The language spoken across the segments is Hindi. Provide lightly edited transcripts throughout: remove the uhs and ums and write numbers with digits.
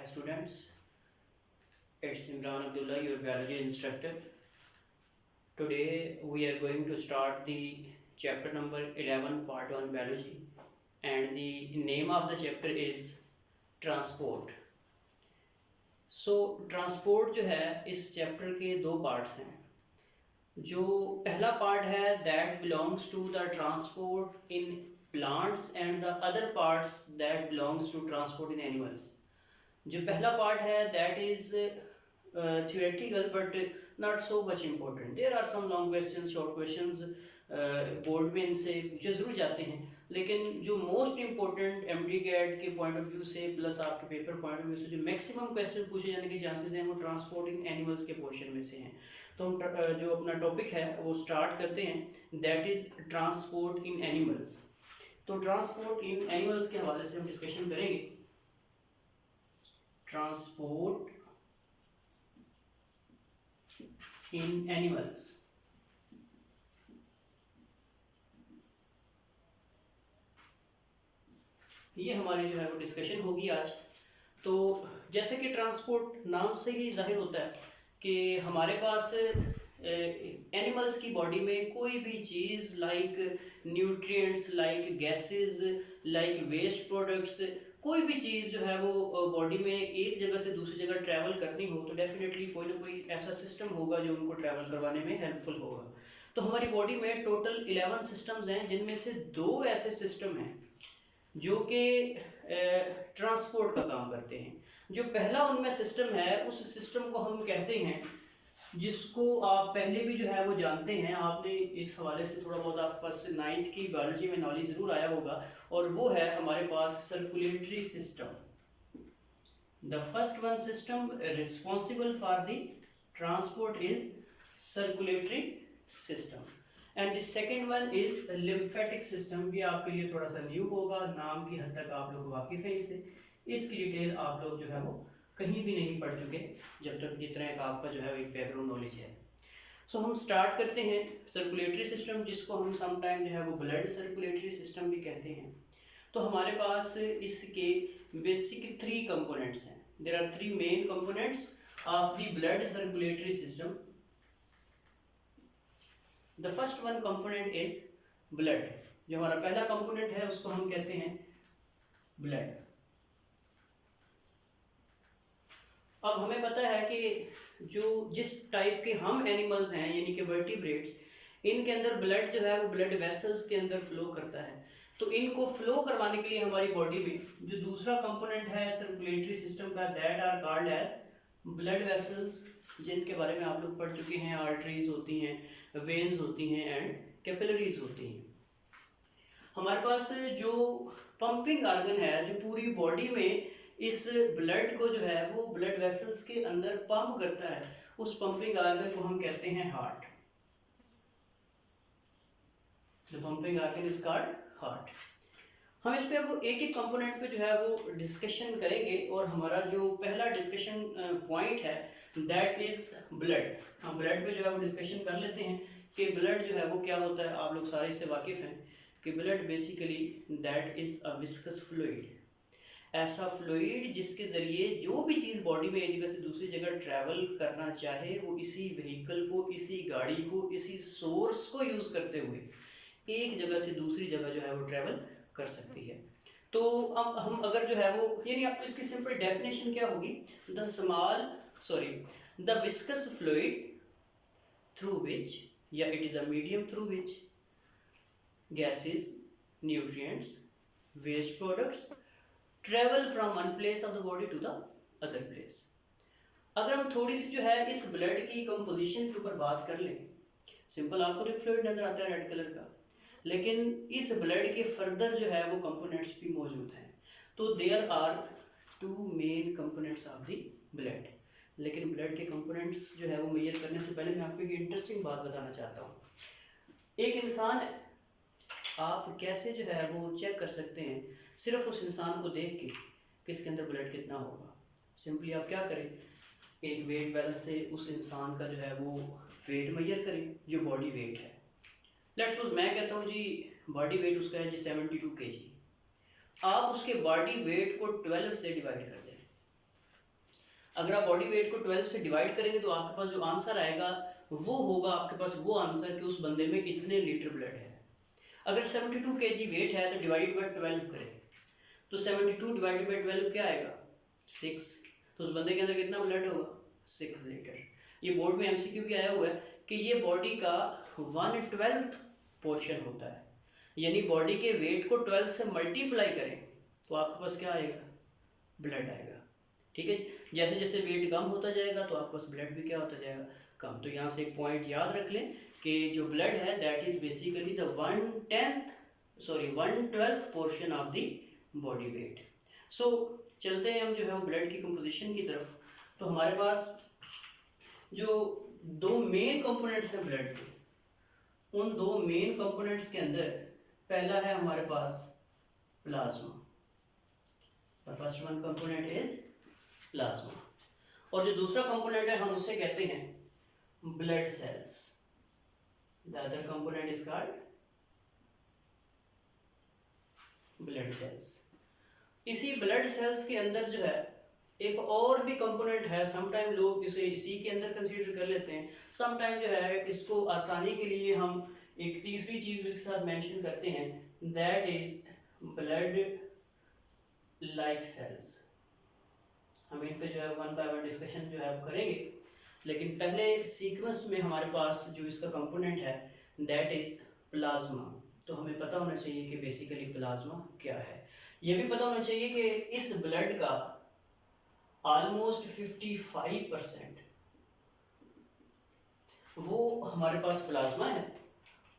Hi students, it's Imran Abdullah, your biology instructor. Today we are going to start the chapter number 11 part 1 biology, and the name of the chapter is transport. So transport जो है इस चैप्टर के दो पार्ट्स हैं. जो पहला पार्ट है that belongs to the transport in plants and the other parts that belongs to transport in animals. जो पहला पार्ट है that is theoretical but not so much important. There are some long questions, short questions board में इनसे पूछे ज़रूर जाते हैं, लेकिन जो मोस्ट इम्पोर्टेंट एमडीकैट के पॉइंट ऑफ व्यू से प्लस आपके पेपर पॉइंट ऑफ व्यू से जो मैक्सिमम क्वेश्चन पूछे जाने के चांसेस हैं वो ट्रांसपोर्टिंग एनिमल्स के पोर्शन में से हैं. तो हम जो अपना टॉपिक है वो स्टार्ट करते हैं, that is transport in animals. तो ट्रांसपोर्ट इन एनिमल्स के हवाले से हम डिस्कशन करेंगे. ट्रांसपोर्ट इन एनिमल्स. ये हमारी जो है वो डिस्कशन होगी आज. तो जैसे कि ट्रांसपोर्ट नाम से ही जाहिर होता है कि हमारे पास एनिमल्स की बॉडी में कोई भी चीज़ like nutrients, like gases, like waste products, कोई भी चीज़ जो है वो बॉडी में एक जगह से दूसरी जगह ट्रैवल करनी हो तो डेफिनेटली कोई ना कोई ऐसा सिस्टम होगा जो उनको ट्रैवल करवाने में हेल्पफुल होगा. तो हमारी बॉडी में टोटल 11 सिस्टम्स हैं, जिनमें से 2 ऐसे सिस्टम हैं जो कि ट्रांसपोर्ट का काम करते हैं. जो पहला उनमें सिस्टम है उस सिस्टम को हम कहते हैं, जिसको आप पहले भी जो है वो जानते हैं, आपने इस हवाले से थोड़ा बहुत आपके पास 9th की बायोलॉजी में नॉलेज ज़रूर आया होगा, और वो है हमारे पास circulatory system. The first one system responsible for the transport is circulatory system, and the second one is lymphatic system. भी आपके लिए थोड़ा सा न्यू होगा, नाम की हद तक आप लोग वाकिफ हैं इससे. इसकी डिटेल आप लोग जो है वो कहीं भी नहीं पढ़ चुके जब तक जितना एक आपका जो है एक बैकग्राउंड नॉलेज है. सो हम स्टार्ट करते हैं सर्कुलेटरी सिस्टम, जिसको हम समटाइम जो है वो ब्लड सर्कुलेटरी सिस्टम भी कहते हैं. तो हमारे पास इसके बेसिक 3 कंपोनेंट्स हैं. There are 3 main components of the blood circulatory system. The first one component is blood. जो हमारा पहला कंपोनेंट है उसको हम कहते हैं ब्लड. अब हमें पता है कि जो जिस टाइप के हम एनिमल्स हैं यानी कि वर्टिब्रेट्स, इनके अंदर ब्लड जो है वो ब्लड वेसल्स के अंदर फ्लो करता है. तो इनको फ्लो करवाने के लिए हमारी बॉडी में जो दूसरा कंपोनेंट है सर्कुलेटरी सिस्टम का, that are called as blood vessels, जिनके बारे में आप लोग पढ़ चुके हैं. आर्टरीज होती हैं, वेन्स होती हैं एंड कैपिलरीज होती हैं. हमारे पास जो पंपिंग ऑर्गन है जो पूरी बॉडी में इस ब्लड को जो है वो ब्लड वेसल्स के अंदर पंप करता है, उस पंपिंग ऑर्गन को हम कहते हैं heart. The pumping organ is called heart. हम इस पे अब एक एक कंपोनेंट पे जो है वो डिस्कशन करेंगे, और हमारा जो पहला डिस्कशन पॉइंट है दैट इज ब्लड. हम ब्लड पे जो है वो डिस्कशन कर लेते हैं कि ब्लड जो है वो क्या होता है. आप लोग सारे इससे वाकिफ हैं कि blood basically that is a viscous fluid. ऐसा फ्लूइड जिसके ज़रिए जो भी चीज़ बॉडी में एक जगह से दूसरी जगह ट्रैवल करना चाहे वो इसी व्हीकल को, इसी गाड़ी को, इसी सोर्स को यूज़ करते हुए एक जगह से दूसरी जगह जो है वो ट्रैवल कर सकती है. तो अब हम अगर जो है वो यानी आप इसकी सिंपल डेफिनेशन क्या होगी, the viscous fluid through which, या it is a medium through which gases, nutrients, waste products travel from one place of the body to the other place. अगर हम थोड़ी सी जो है इस ब्लड की कंपोजिशन के ऊपर बात कर लें, सिंपल आपको तो फ्लूइड नजर आता है रेड कलर का, लेकिन इस ब्लड के फर्दर जो है वो कंपोनेंट्स भी मौजूद हैं. तो there are 2 main components of the blood. लेकिन ब्लड के कंपोनेंट्स जो है वो मेजर करने से पहले मैं आपको एक इंटरेस्टिंग बात बताना चाहता हूँ. एक इंसान है, आप कैसे जो है वो चेक कर सकते हैं सिर्फ उस इंसान को देख के कि इसके अंदर ब्लड कितना होगा. सिंपली आप क्या करें, एक वेट बैलेंस से उस इंसान का जो है वो वेट मेजर करें जो बॉडी वेट है. लेट्स सपोज मैं कहता हूँ जी बॉडी वेट उसका है जी 72 kg. आप उसके बॉडी वेट को 12 से डिवाइड कर दें अगर आप बॉडी वेट को 12 से डिवाइड करेंगे तो आपके पास जो आंसर आएगा वो होगा आपके पास वो आंसर कि उस बंदे में इतने लीटर ब्लड है। अगर 72 kg वेट है तो डिवाइड बाय 12 करें, तो 72 डिवाइडेड बाय 12 क्या आएगा 6, तो उस बंदे के अंदर कितना ब्लड होगा 6 लीटर। ये बोर्ड में एमसीक्यू भी आया हुआ है कि ये बॉडी का 1/12 पोर्शन होता है, यानी बॉडी के वेट को 12 से मल्टीप्लाई करें तो आपके पास क्या आएगा ब्लड आएगा। ठीक है, जैसे जैसे वेट कम होता जाएगा तो आपके पास ब्लड भी क्या होता जाएगा कम। तो यहाँ से एक पॉइंट याद रख लें कि जो ब्लड है that is basically the 1/12 portion of the body weight. So चलते हैं हम जो है वो ब्लड की कंपोजिशन की तरफ। तो हमारे पास जो दो मेन कंपोनेंट्स हैं ब्लड के, उन दो मेन कंपोनेंट्स के अंदर पहला है हमारे पास plasma. The first one component is plasma, और जो दूसरा कंपोनेंट है हम उसे कहते हैं blood cells. The other component is called blood cells. इसी ब्लड सेल्स के अंदर जो है एक और भी कंपोनेंट है, समटाइम लोग इसे इसी के अंदर कंसीडर कर लेते हैं, समटाइम जो है इसको आसानी के लिए हम एक तीसरी चीज भी इसके साथ मेंशन करते हैं, that is blood like cells. हम इन पे जो है वन बाय वन डिस्कशन जो है वो करेंगे, लेकिन पहले सीक्वेंस में हमारे पास जो इसका कंपोनेंट है दैट इज प्लाज्मा। तो हमें पता होना चाहिए कि बेसिकली प्लाज्मा क्या है। ये भी पता होना चाहिए कि इस ब्लड का ऑलमोस्ट 55% वो हमारे पास प्लाज्मा है,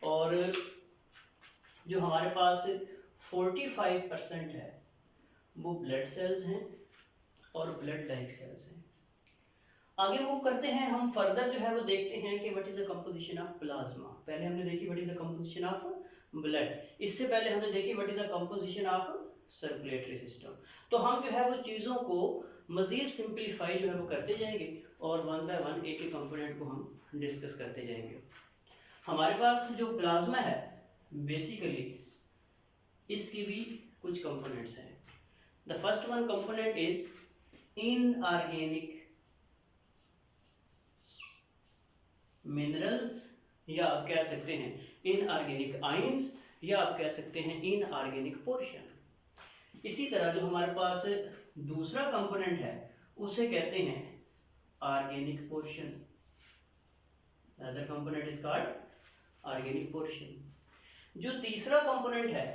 और जो हमारे पास 45% है वो ब्लड सेल्स हैं और ब्लड लाइक सेल्स हैं। आगे मूव करते हैं हम, फर्दर जो है वो देखते हैं कि what is the composition of plasma. पहले हमने देखी what is the composition of blood, इससे पहले हमने देखी what is the composition of circulatory system. तो हम जो है वो चीज़ों को मज़ीद सिंप्लीफाई जो है वो करते जाएंगे और वन बाय वन एक एक कंपोनेंट को हम डिस्कस करते जाएंगे। हमारे पास जो प्लाज्मा है बेसिकली इसकी भी कुछ कंपोनेंट्स हैं। The first one component is inorganic minerals, या आप कह सकते हैं इनऑर्गेनिक आयंस, या आप कह सकते हैं इनऑर्गेनिक पोर्शन। इसी तरह जो हमारे पास दूसरा कंपोनेंट है उसे कहते हैं organic portion. Other component is called organic portion. जो तीसरा कंपोनेंट है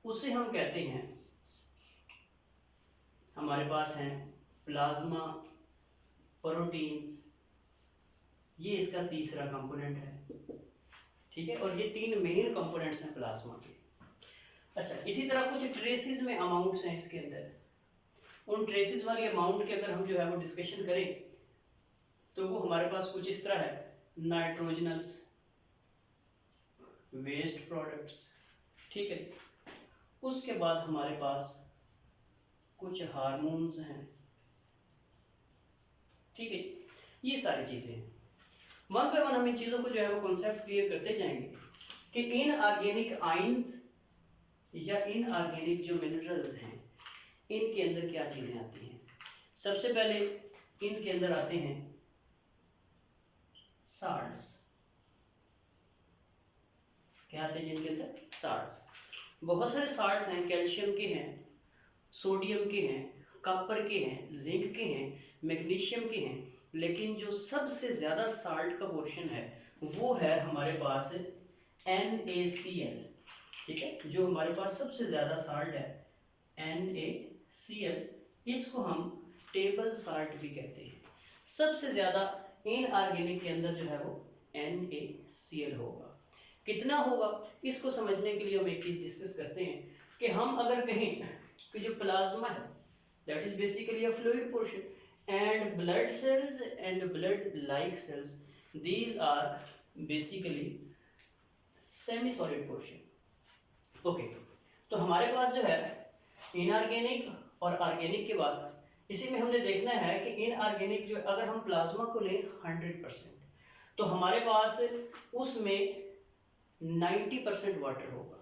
उसे हम कहते हैं, हमारे पास हैं प्लाज्मा प्रोटीन्स, ये इसका तीसरा कंपोनेंट है। ठीक है, और ये तीन मेन कंपोनेंट्स हैं प्लाज्मा के। अच्छा, इसी तरह कुछ ट्रेसेस में अमाउंट्स हैं इसके अंदर। उन ट्रेसेस वाली अमाउंट के अगर हम जो है वो डिस्कशन करें तो वो हमारे पास कुछ इस तरह है, नाइट्रोजनस वेस्ट प्रोडक्ट्स। ठीक है, उसके बाद हमारे पास कुछ हार्मोन्स हैं। ठीक है, ये सारी चीजें हैं। वन बाय वन हम इन चीजों को जो है वो कॉन्सेप्ट क्लियर करते जाएंगे कि इनऑर्गेनिक आयंस या इनऑर्गेनिक जो मिनरल्स हैं इनके अंदर क्या चीजें आती हैं। सबसे पहले इनके अंदर आते हैं साल्ट्स। क्या आते हैं इनके अंदर? साल्ट्स। बहुत सारे साल्ट्स हैं, कैल्शियम के हैं, सोडियम के हैं, कॉपर के हैं, जिंक के हैं, मैग्नीशियम के हैं, लेकिन जो सबसे ज्यादा साल्ट का पोर्शन है वो है हमारे पास NaCl। ठीक है, जो हमारे पास सबसे ज्यादा साल्ट है NaCl, इसको हम टेबल साल्ट भी कहते हैं। सबसे ज्यादा इनऑर्गेनिक के अंदर जो है वो NaCl होगा। कितना होगा इसको समझने के लिए हम एक चीज डिस्कस करते हैं कि हम अगर कहें कि जो प्लाज्मा है that is basically a fluid portion, and blood cells and blood like cells, these are basically semi solid portion. Okay, तो हमारे पास जो है इनऑर्गेनिक और ऑर्गेनिक के बाद इसी में हमने देखना है कि इनऑर्गेनिक जो अगर हम प्लाज्मा को लें 100% तो हमारे पास उसमें 90% वाटर होगा।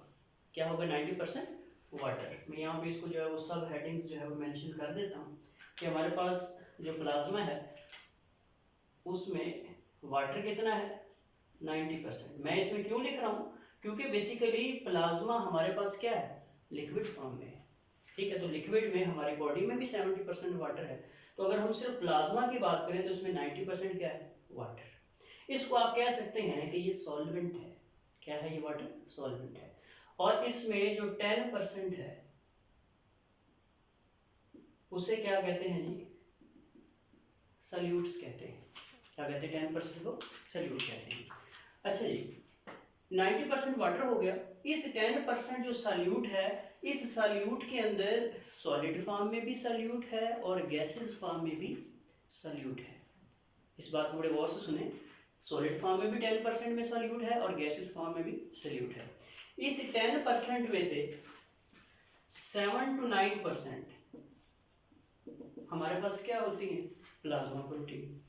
क्या होगा? 90% वाटर। मैं यहाँ पे इसको जो है वो सब हेडिंग्स जो है वो मेंशन कर देता हूँ कि हमारे पास जो प्लाज्मा है उसमें वाटर कितना है 90%। मैं इसमें क्यों लिख रहा हूँ, क्योंकि बेसिकली प्लाज्मा हमारे पास क्या है, लिक्विड फॉर्म में है, ठीक है। तो लिक्विड में हमारी बॉडी में भी 70% वाटर है, तो अगर हम सिर्फ प्लाज्मा की बात करें तो इसमें 90% क्या है, वाटर। इसको आप कह सकते हैं कि ये सॉल्वेंट है। क्या है ये, वाटर सॉल्वेंट है। और इसमें जो 10% है उसे क्या कहते हैं जी, सल्यूट्स कहते हैं। क्या कहते हैं, 10% को सल्यूट कहते हैं। अच्छा जी, 90% वाटर हो गया। इस 10% जो सल्यूट है, इस सल्यूट के अंदर सॉलिड फॉर्म में भी सल्यूट है और गैसेस फॉर्म में भी सल्यूट है। इस बात को बड़े गौर से सुने, सॉलिड फॉर्म में भी 10% में सल्यूट है और गैसेस फॉर्म में भी सल्यूट है। इस 10% में से 7 to 9% हमारे पास क्या होती है, प्लाज्मा प्रोटीन,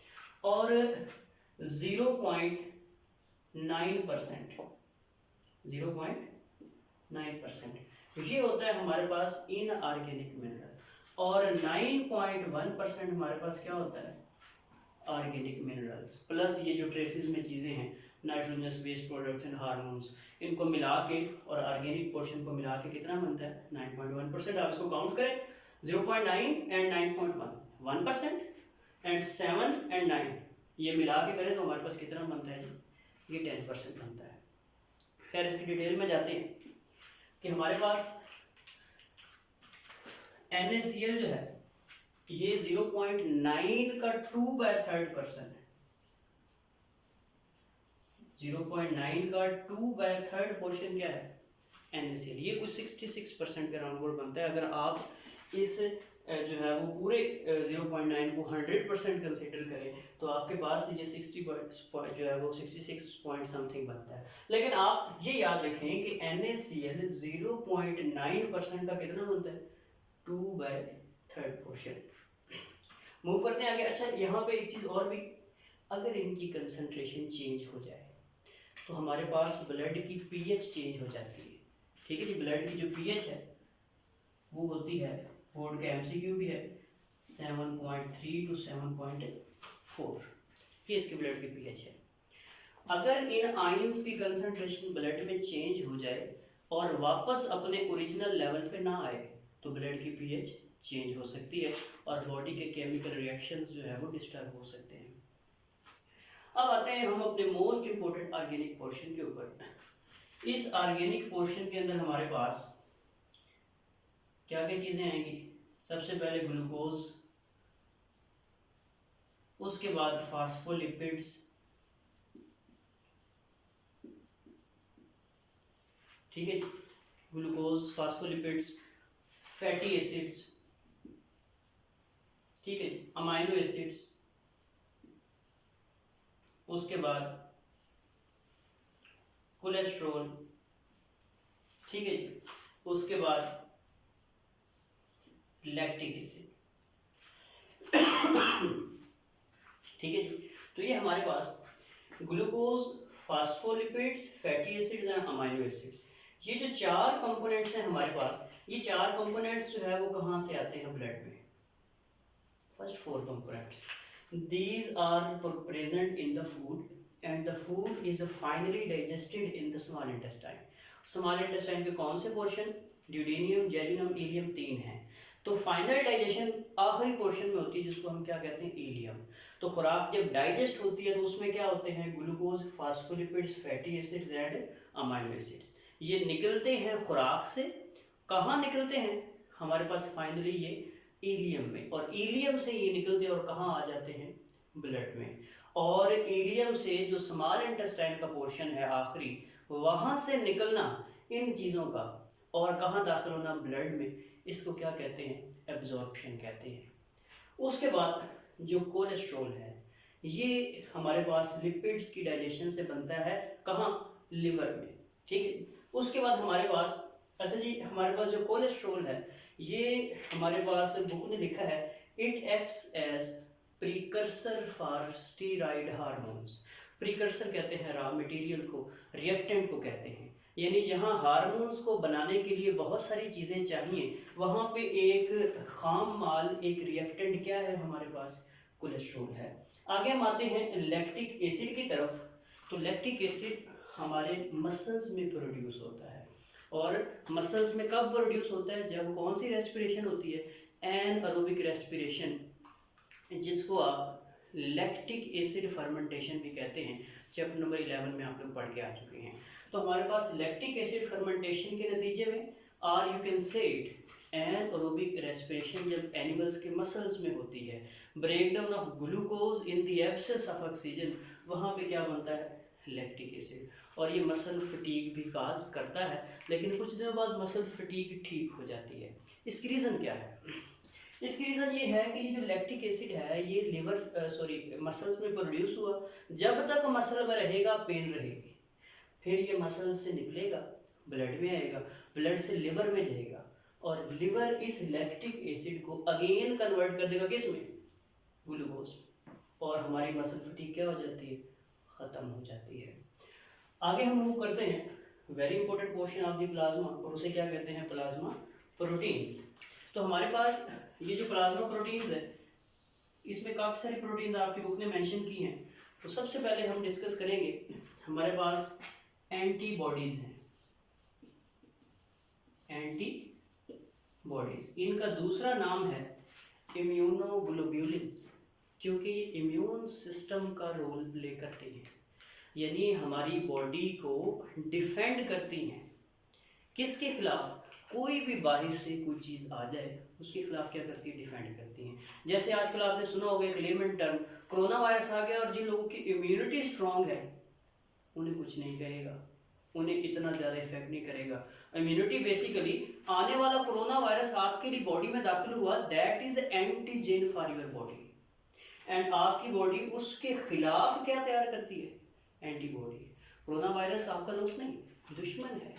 और 0.9% ये होता है हमारे पास इनऑर्गेनिक मिनरल, और 9.1% हमारे पास क्या होता है, ऑर्गेनिक मिनरल्स। प्लस ये जो ट्रेसेस में चीज़ें हैं, nitrogenous waste products and hormones, इनको मिला के और ऑर्गेनिक पोर्शन को मिला के कितना बनता है, 9.1%। आप इसको काउंट करें, 0.9 एंड 9.1 1%, एंड 7 एंड 9 ये मिला के करें तो हमारे पास कितना बनता है, ये 10% बनता है। खैर इसकी डिटेल में जाते हैं कि हमारे पास NaCl जो है ये 0.9 का 2/3% है। 0.9 का 2/3 पोर्शन क्या है, NaCl। ये कुछ 66% के राउंड बनता है। अगर आप इस जो है वो पूरे 0.9 को 100% कंसिडर करें तो आपके पास ये 60 जो है वो 66 पॉइंट समथिंग बनता है। लेकिन आप ये याद रखें कि NaCl 0.9% का कितना बनता है, 2/3 पोर्शन। मूव करते हैं आगे। अच्छा यहाँ पे एक चीज़ और भी, अगर इनकी कंसंट्रेशन चेंज हो जाए तो हमारे पास ब्लड की pH चेंज हो जाती है, ठीक है जी। ब्लड की जो pH है वो होती है, बोर्ड का MCQ भी है, 7.3 to 7.4, ये इसके ब्लड की pH है। अगर इन आयंस की कंसंट्रेशन ब्लड में चेंज हो जाए और वापस अपने ओरिजिनल लेवल पे ना आए तो ब्लड की pH चेंज हो सकती है और बॉडी के केमिकल रिएक्शंस जो है वो डिस्टर्ब हो सकते हैं। अब आते हैं हम अपने मोस्ट इंपोर्टेंट ऑर्गेनिक पोर्शन के ऊपर। इस ऑर्गेनिक पोर्शन के अंदर हमारे पास क्या क्या चीजें आएंगी, सबसे पहले ग्लूकोज, उसके बाद फास्फोलिपिड्स, ठीक है, ग्लूकोज, फास्फोलिपिड्स, फैटी एसिड्स, ठीक है, अमाइनो एसिड्स, उसके बाद कोलेस्ट्रॉल, ठीक है जी, उसके बाद लैक्टिक एसिड, ठीक है जी। तो ये हमारे पास glucose, phospholipids, fatty acids and amino acids, ये जो 4 कंपोनेंट्स हैं हमारे पास, ये 4 कंपोनेंट्स जो है वो कहाँ से आते हैं ब्लड में, first 4 components, these are present in the food and the food is finally digested in the small intestine। Small intestine के कौन से पोर्शन, ड्यूडेनियम, जेजुनम, इलियम 3 हैं। तो फाइनल डाइजेशन आखिरी पोर्शन में होती है जिसको हम क्या कहते हैं, इलियम। तो खुराक जब डाइजेस्ट होती है तो उसमें क्या होते हैं, glucose, phospholipids, fatty acids and amino acids. ये निकलते हैं खुराक से, कहाँ निकलते हैं, हमारे पास फाइनली ये इलियम में, और इलियम से ये निकलते और कहाँ आ जाते हैं, ब्लड में। और इलियम से जो स्मॉल इंटेस्टाइन का पोर्शन है आखिरी, वहां से निकलना इन चीज़ों का और कहाँ दाखिल होना, ब्लड में, इसको क्या कहते हैं, एब्जॉर्प्शन कहते हैं। उसके बाद जो कोलेस्ट्रॉल है ये हमारे पास लिपिड्स की डाइजेशन से बनता है, कहाँ, लिवर में, ठीक है। उसके बाद हमारे पास, अच्छा जी, हमारे पास जो कोलेस्ट्रॉल है ये हमारे पास बुक ने लिखा है, it acts as precursor for steroid hormones. Precursor कहते हैं रॉ मटेरियल को, रिएक्टेंट को कहते हैं। यानी जहाँ हार्मोन्स को बनाने के लिए बहुत सारी चीज़ें चाहिए, वहाँ पे एक खाम माल, एक रिएक्टेंट क्या है हमारे पास, कोलेस्ट्रॉल है। आगे हम आते हैं लैक्टिक एसिड की तरफ। तो लैक्टिक एसिड हमारे मसल्स में प्रोड्यूस होता है, और मसल्स में कब प्रोड्यूस होता है, जब कौन सी रेस्पिरेशन होती है, एनएरोबिक रेस्पिरेशन, जिसको आप लैक्टिक एसिड फर्मेंटेशन भी कहते हैं। चैप्टर नंबर 11 में आप लोग पढ़ के आ चुके हैं। तो हमारे पास लैक्टिक एसिड फर्मेंटेशन के नतीजे में, or you can say it anaerobic respiration, जब एनिमल्स के मसल्स में होती है, breakdown of glucose in the absence of oxygen, वहाँ पे क्या बनता है, लैक्टिक एसिड। और ये मसल फटीग भी काज करता है, लेकिन कुछ दिनों बाद मसल फटीग ठीक हो जाती है। इसकी रीज़न क्या है? इसकी रीज़न ये है कि ये जो लैक्टिक एसिड है, ये मसल्स में प्रोड्यूस हुआ, जब तक मसल में रहेगा पेन रहेगी, फिर ये मसल से निकलेगा, ब्लड में आएगा, ब्लड से लिवर में जाएगा, और लिवर इस लैक्टिक एसिड को अगेन कन्वर्ट कर देगा किस में, ग्लूकोज, और हमारी मसल फटीग क्या हो जाती है, ख़त्म हो जाती है। आगे हम मूव करते हैं, very important portion of the plasma, और उसे क्या कहते हैं, प्लाज्मा प्रोटीन्स। तो हमारे पास ये जो प्लाज्मा प्रोटीन्स है, इसमें काफ़ी सारी प्रोटीन्स आपकी बुक ने मेंशन की हैं। तो सबसे पहले हम डिस्कस करेंगे, हमारे पास एंटीबॉडीज़ हैं, एंटीबॉडीज़, इनका दूसरा नाम है इम्यूनोग्लोब्युलिन्स, क्योंकि ये इम्यून सिस्टम का रोल प्ले करती हैं, यानी हमारी बॉडी को डिफेंड करती हैं। किसके खिलाफ? कोई भी बाहर से कोई चीज़ आ जाए, उसके खिलाफ क्या करती है, डिफेंड करती हैं। जैसे आजकल आपने सुना होगा एक लेमन टर्म, कोरोना वायरस आ गया, और जिन लोगों की इम्यूनिटी स्ट्रांग है उन्हें कुछ नहीं कहेगा, उन्हें इतना ज़्यादा इफेक्ट नहीं करेगा। इम्यूनिटी बेसिकली, आने वाला कोरोना वायरस आपकी बॉडी में दाखिल हुआ, that is antigen for your body, and आपकी बॉडी उसके खिलाफ क्या तैयार करती है, एंटीबॉडी। कोरोना वायरस आपका दोस्त नहीं, दुश्मन है,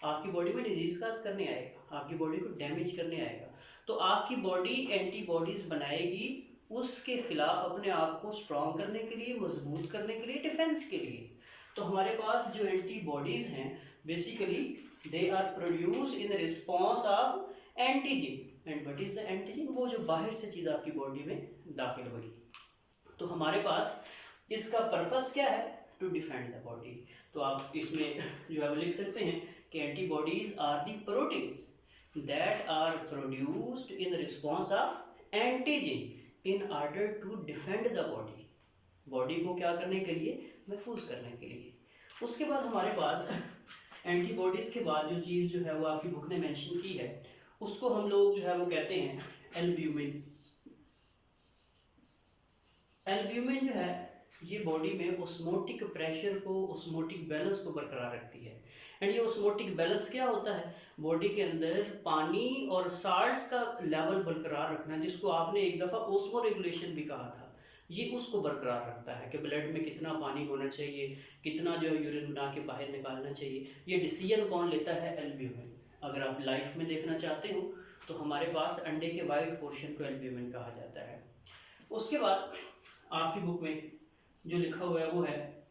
आपकी बॉडी में डिजीज काज करने आएगा, आपकी बॉडी को डैमेज करने आएगा। तो आपकी बॉडी एंटीबॉडीज बनाएगी उसके खिलाफ, अपने आप को स्ट्रॉन्ग करने के लिए, मजबूत करने के लिए, डिफेंस के लिए। तो हमारे पास जो एंटीबॉडीज हैं, basically they are produce in response of antigen. And what is the antigen? वो जो बाहर से चीज़ आपकी बॉडी में दाखिल होगी। तो हमारे पास इसका पर्पस क्या है, टू डिफेंड द बॉडी। तो आप इसमें जो है लिख सकते हैं कि antibodies are the proteins that are produced in response of antigen in order to defend the body, body को क्या करने के लिए, महफूज करने के लिए। उसके बाद हमारे पास एंटीबॉडीज के बाद जो चीज़ जो है वो आपकी बुक ने मेंशन की है, उसको हम लोग जो है वो कहते हैं एल्ब्यूमिन। एल्ब्यूमिन जो है ये बॉडी में ऑस्मोटिक प्रेशर को, ऑस्मोटिक बैलेंस को बरकरार रखती है। एंड ये ऑस्मोटिक बैलेंस क्या होता है, बॉडी के अंदर पानी और साल्ट्स का लेवल बरकरार रखना, जिसको आपने एक दफ़ा ऑस्मो रेगुलेशन भी कहा था, ये उसको बरकरार रखता है कि ब्लड में कितना पानी होना चाहिए, कितना जो यूरिन बना के बाहर निकालना चाहिए। ये डिसीजन कौन लेता है, एल्ब्यूमिन। अगर आप लाइफ में देखना चाहते हो तो हमारे पास अंडे के वाइट पोर्शन को एल्ब्यूमिन कहा जाता है। उसके बाद आपकी बुक में जो लिखा हुआ है वो है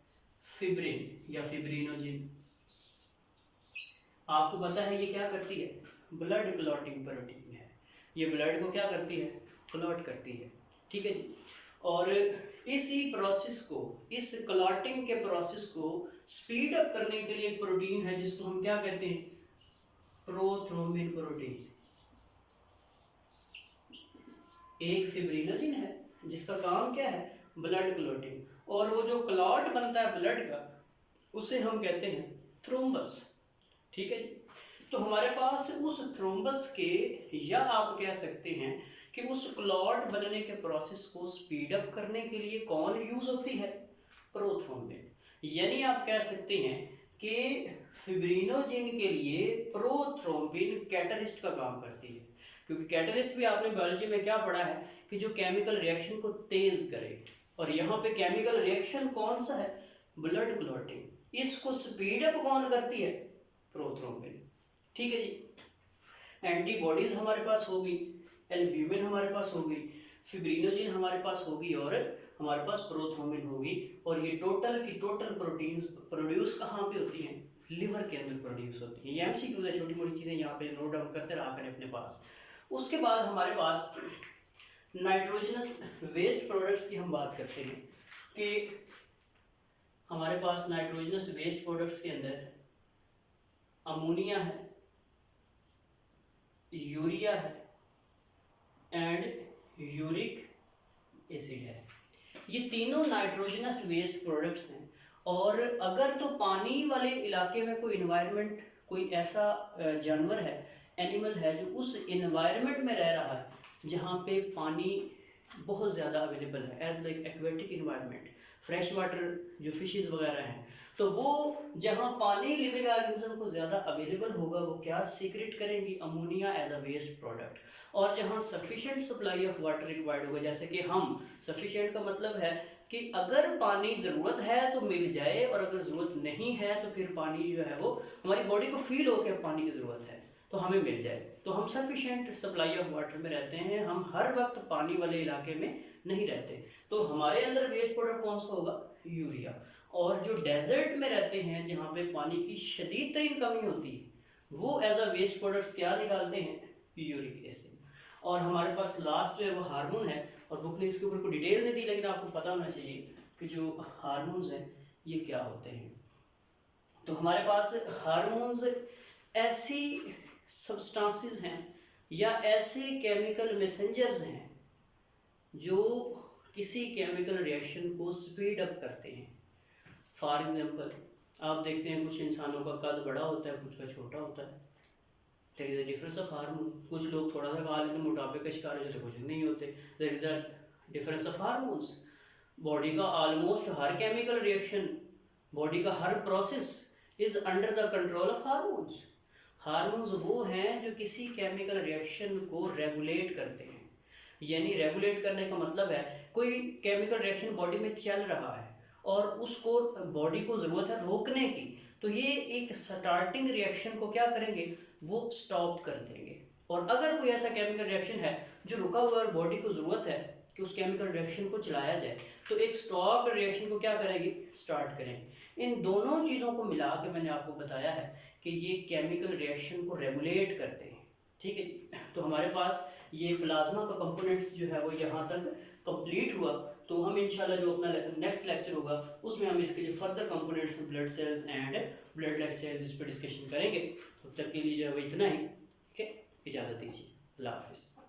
फिब्रिन या फिब्रिनोजिन। आपको पता है ये क्या करती है, ब्लड क्लॉटिंग प्रोटीन है, ये ब्लड को क्या करती है, क्लॉट करती है, ठीक है जी। और इसी प्रोसेस को, इस क्लॉटिंग के प्रोसेस को स्पीड अप करने के लिए एक प्रोटीन है जिसको हम क्या कहते हैं, प्रोथ्रोम्बिन प्रोटीन। एक फिब्रिनोजिन है जिसका काम क्या है, ब्लड क्लॉटिंग, और वो जो क्लॉट बनता है ब्लड का उसे हम कहते हैं थ्रोम्बस, ठीक है जी। तो हमारे पास उस थ्रोम्बस के, या आप कह सकते हैं कि उस क्लॉट बनने के प्रोसेस को स्पीड अप करने के लिए कौन यूज होती है, प्रोथ्रोम्बिन। यानी आप कह सकते हैं कि फिब्रिनोजिन के लिए प्रोथ्रोम्बिन कैटलिस्ट का काम करती है, क्योंकि कैटलिस्ट भी आपने बायोलॉजी में क्या पढ़ा है कि जो केमिकल रिएक्शन को तेज करे, और यहाँ पे केमिकल रिएक्शन कौन सा है, ब्लड क्लॉटिंग। इसको स्पीड अप कौन करती है, प्रोथ्रोम्बिन, ठीक है जी। एंटीबॉडीज हमारे पास होगी, एल्ब्यूमिन हमारे पास होगी, फिब्रिनोजिन हमारे पास होगी, और हमारे पास प्रोथ्रोम्बिन होगी। और ये टोटल की टोटल प्रोटीन्स प्रोड्यूस कहाँ पे होती हैं, लिवर के अंदर प्रोड्यूस होती है। ये एमसीक्यूज है, छोटी मोटी चीज़ें यहाँ पे नोट डाउन करते रहा करें अपने पास। उसके बाद हमारे पास नाइट्रोजनस वेस्ट प्रोडक्ट्स की हम बात करते हैं कि हमारे पास नाइट्रोजनस वेस्ट प्रोडक्ट्स के अंदर अमोनिया है, यूरिया है एंड यूरिक एसिड है। ये तीनों नाइट्रोजनस वेस्ट प्रोडक्ट्स हैं। और अगर तो पानी वाले इलाके में कोई इन्वायरमेंट, कोई ऐसा जानवर है, एनिमल है जो उस इन्वायरमेंट में रह रहा है जहाँ पे पानी बहुत ज़्यादा अवेलेबल है, as like aquatic environment, fresh water जो फिशेस वगैरह हैं, तो वो जहाँ पानी लिविंग ऑर्गेनिज्म को ज़्यादा अवेलेबल होगा वो क्या सीक्रेट करेंगी, ammonia as a waste product. और जहाँ sufficient supply of water required होगा, जैसे कि हम, सफिशिएंट का मतलब है कि अगर पानी ज़रूरत है तो मिल जाए, और अगर ज़रूरत नहीं है तो फिर पानी जो है वो हमारी बॉडी को फील हो कि पानी की ज़रूरत है तो हमें मिल जाए, तो हम सफिशिएंट सप्लाई ऑफ वाटर में रहते हैं। हम हर वक्त पानी वाले इलाके में नहीं रहते, तो हमारे अंदर वेस्ट प्रोडक्ट कौन सा होगा, यूरिया। और जो डेजर्ट में रहते हैं जहाँ पे पानी की शदीद तरीन कमी होती है वो एज अ वेस्ट प्रोडक्ट्स क्या निकालते हैं, यूरिक एसिड। और हमारे पास लास्ट जो है वो हार्मोन है, और बुक ने इसके ऊपर कोई डिटेल नहीं दी, लेकिन आपको पता होना चाहिए कि जो हार्मोन्स हैं ये क्या होते हैं। तो हमारे पास हार्मोन्स ऐसी सब्सटेंसेस हैं या ऐसे केमिकल मैसेंजर्स हैं जो किसी केमिकल रिएक्शन को स्पीड अप करते हैं। फॉर एग्जांपल आप देखते हैं कुछ इंसानों का कद बड़ा होता है, कुछ का छोटा होता है, there is a difference of hormone. कुछ लोग थोड़ा सा खा लेते हैं, मोटापे का शिकार हो जाते, कुछ नहीं होते, there is a difference of hormones. Body का ऑलमोस्ट हर केमिकल रिएक्शन, बॉडी का हर process is under the control of hormones. Hormones वो हैं जो किसी केमिकल रिएक्शन को रेगुलेट करते हैं। यानी रेगुलेट करने का मतलब है कोई केमिकल रिएक्शन बॉडी में चल रहा है और उसको बॉडी को ज़रूरत है रोकने की, तो ये एक स्टार्टिंग रिएक्शन को क्या करेंगे, वो स्टॉप कर देंगे। और अगर कोई ऐसा केमिकल रिएक्शन है जो रुका हुआ और बॉडी को ज़रूरत है कि उस केमिकल रिएक्शन को चलाया जाए, तो एक स्टॉप रिएक्शन को क्या करेंगे, स्टार्ट करेंगे। इन दोनों चीज़ों को मिला के मैंने आपको बताया है कि ये केमिकल रिएक्शन को रेगुलेट करते हैं। ठीक है, तो हमारे पास ये प्लाज्मा का कंपोनेंट्स जो है वो यहाँ तक कंप्लीट हुआ। तो हम इंशाल्लाह जो अपना नेक्स्ट लेक्चर होगा उसमें हम इसके जो further components blood cells and blood like cells इस पर डिस्कशन करेंगे। तब तक के लिए जो है वो इतना ही। ठीक है, इजाज़त दीजिए, अल्लाह हाफिज़।